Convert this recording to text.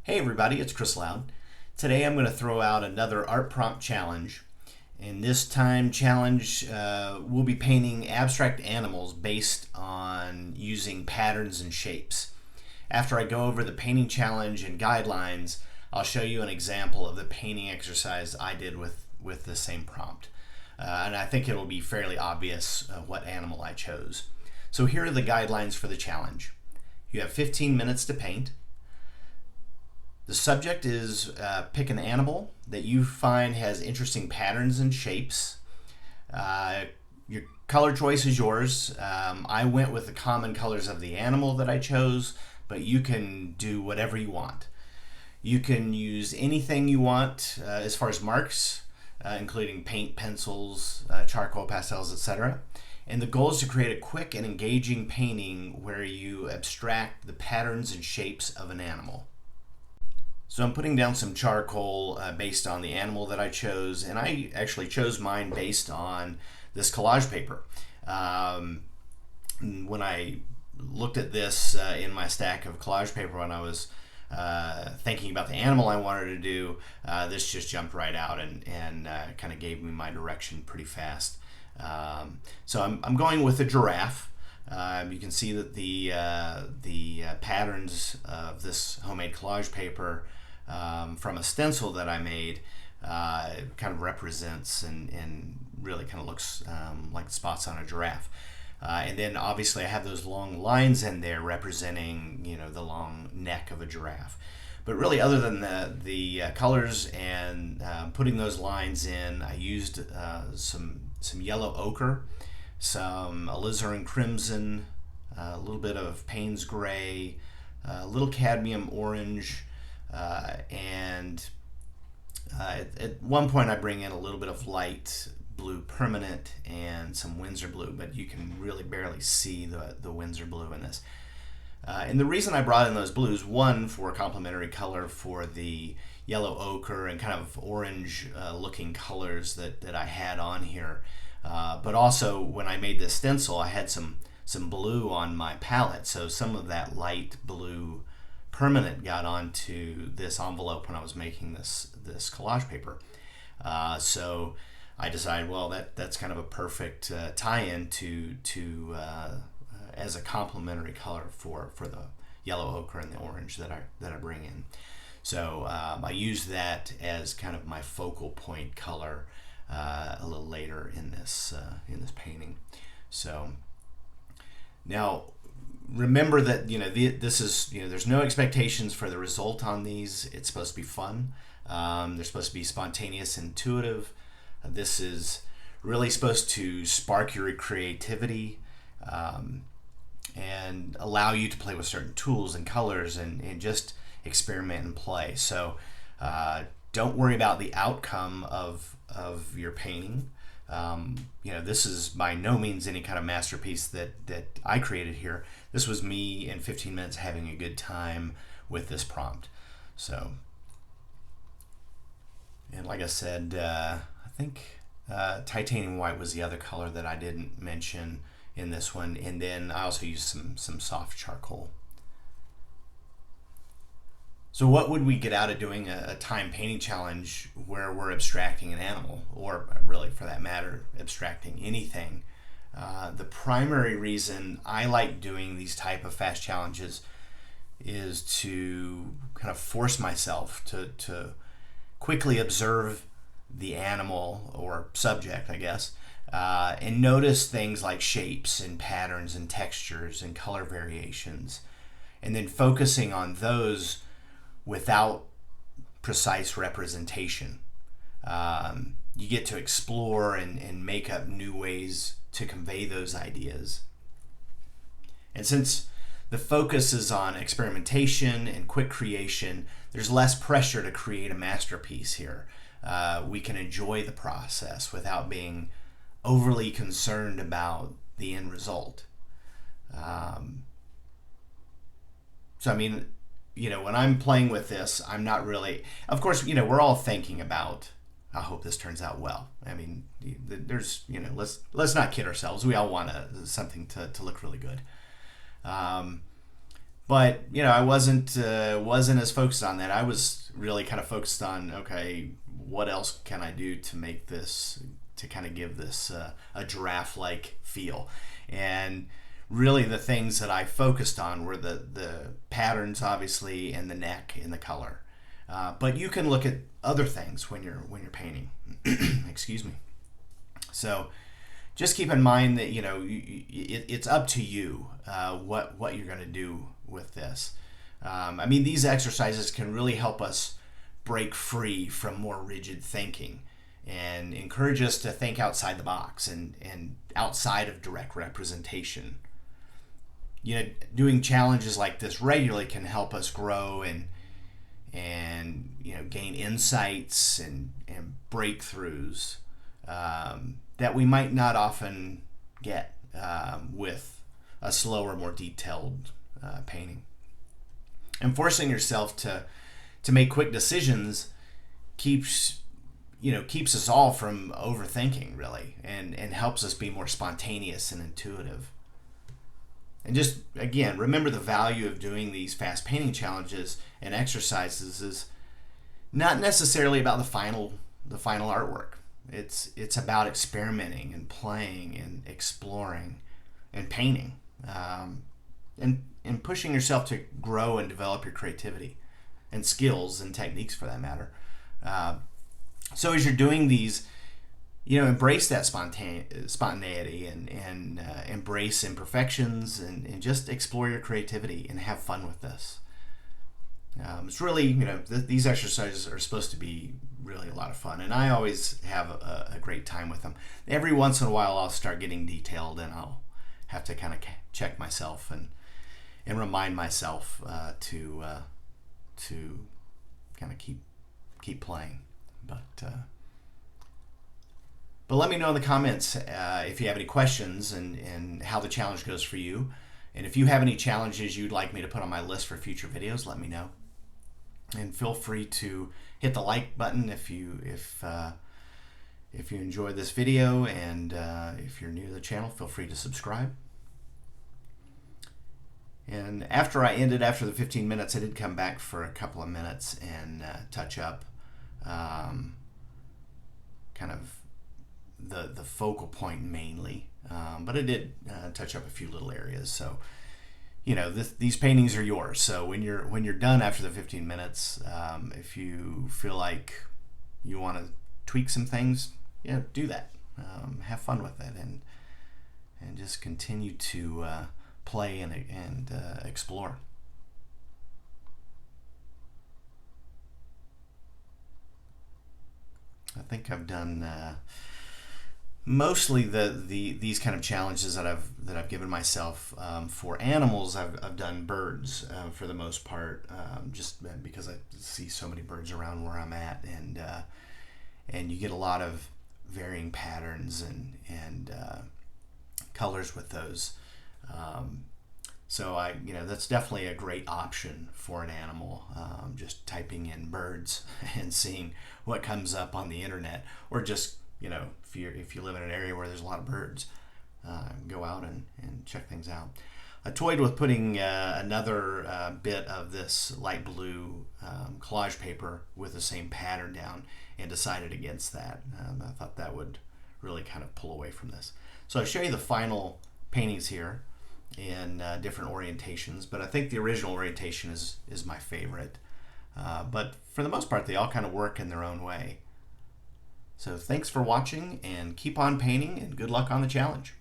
Hey everybody, it's Chris Loud. Today I'm going to throw out another art prompt challenge. And this time challenge, we'll be painting abstract animals based on using patterns and shapes. After I go over the painting challenge and guidelines, I'll show you an example of the painting exercise I did with the same prompt. And I think it'll be fairly obvious what animal I chose. So here are the guidelines for the challenge. You have 15 minutes to paint. The subject is pick an animal that you find has interesting patterns and shapes. Your color choice is yours. I went with the common colors of the animal that I chose, but you can do whatever you want. You can use anything you want as far as marks, including paint, pencils, charcoal, pastels, etc. And the goal is to create a quick and engaging painting where you abstract the patterns and shapes of an animal. So I'm putting down some charcoal based on the animal that I chose, and I actually chose mine based on this collage paper. When I looked at this in my stack of collage paper when I was thinking about the animal I wanted to do, this just jumped right out and kind of gave me my direction pretty fast. So I'm going with a giraffe. You can see that the patterns of this homemade collage paper from a stencil that I made kind of represents and really kind of looks like spots on a giraffe. And then obviously I have those long lines in there representing, the long neck of a giraffe. But really, other than the colors and putting those lines in, I used some yellow ochre, some alizarin crimson, a little bit of Payne's gray, a little cadmium orange, and at one point I bring in a little bit of light blue permanent and some Winsor blue, but you can really barely see the Winsor blue in this. And the reason I brought in those blues, one, for a complementary color for the yellow ochre and kind of orange looking colors that I had on here, but also when I made this stencil I had some blue on my palette, so some of that light blue permanent got onto this envelope when I was making this collage paper. So I decided, well, that's kind of a perfect tie-in to as a complementary color for the yellow ochre and the orange that I bring in. So I used that as kind of my focal point color a little later in this painting. So now remember that this is there's no expectations for the result on these. It's supposed to be fun. They're supposed to be spontaneous, intuitive. This is really supposed to spark your creativity and allow you to play with certain tools and colors and just experiment and play. So don't worry about the outcome of your painting. This is by no means any kind of masterpiece that I created here. This was me in 15 minutes having a good time with this prompt. So, and like I said, I think titanium white was the other color that I didn't mention in this one, and then I also used some soft charcoal. So what would we get out of doing a time painting challenge where we're abstracting an animal, or really for that matter, abstracting anything? The primary reason I like doing these type of fast challenges is to kind of force myself to quickly observe the animal or subject, I guess, and notice things like shapes and patterns and textures and color variations, and then focusing on those without precise representation. You get to explore and make up new ways to convey those ideas. And since the focus is on experimentation and quick creation, there's less pressure to create a masterpiece here. We can enjoy the process without being overly concerned about the end result. So I mean, when I'm playing with this, I'm not really, of course, we're all thinking about, I hope this turns out well. I mean, there's, let's not kid ourselves. We all want something to look really good. But I wasn't as focused on that. I was really kind of focused on, okay, what else can I do to make this, to kind of give this a giraffe-like feel. And really the things that I focused on were the patterns, obviously, and the neck and the color. But you can look at other things when you're painting. Excuse me. So just keep in mind that it's up to you what you're going to do with this. I mean, these exercises can really help us break free from more rigid thinking and encourage us to think outside the box and outside of direct representation. Doing challenges like this regularly can help us grow and gain insights and breakthroughs that we might not often get with a slower, more detailed painting. And forcing yourself to make quick decisions keeps us all from overthinking, really, and helps us be more spontaneous and intuitive. And just, again, remember the value of doing these fast painting challenges and exercises is not necessarily about the final artwork. It's about experimenting and playing and exploring and painting, and pushing yourself to grow and develop your creativity and skills and techniques, for that matter. So as you're doing these, embrace that spontaneity and embrace imperfections and just explore your creativity and have fun with this. It's really, these exercises are supposed to be really a lot of fun, and I always have a great time with them. Every once in a while I'll start getting detailed and I'll have to kind of check myself and remind myself to kind of keep playing. But let me know in the comments if you have any questions and how the challenge goes for you. And if you have any challenges you'd like me to put on my list for future videos, let me know. And feel free to hit the like button if you enjoyed this video, and if you're new to the channel, feel free to subscribe. And after the 15 minutes, I did come back for a couple of minutes and touch up kind of the focal point mainly, but I did touch up a few little areas. So these paintings are yours. So when you're done after the 15 minutes, if you feel like you want to tweak some things, do that. Have fun with it and just continue to play and explore. I think I've done mostly these kind of challenges that I've given myself. For animals, I've done birds for the most part, just because I see so many birds around where I'm at, and you get a lot of varying patterns and colors with those. So that's definitely a great option for an animal. Just typing in birds and seeing what comes up on the internet, or just if you live in an area where there's a lot of birds, go out and check things out. I toyed with putting another bit of this light blue collage paper with the same pattern down, and decided against that. I thought that would really kind of pull away from this. So I'll show you the final paintings here in different orientations, but I think the original orientation is my favorite. But for the most part, they all kind of work in their own way. So thanks for watching, and keep on painting, and good luck on the challenge.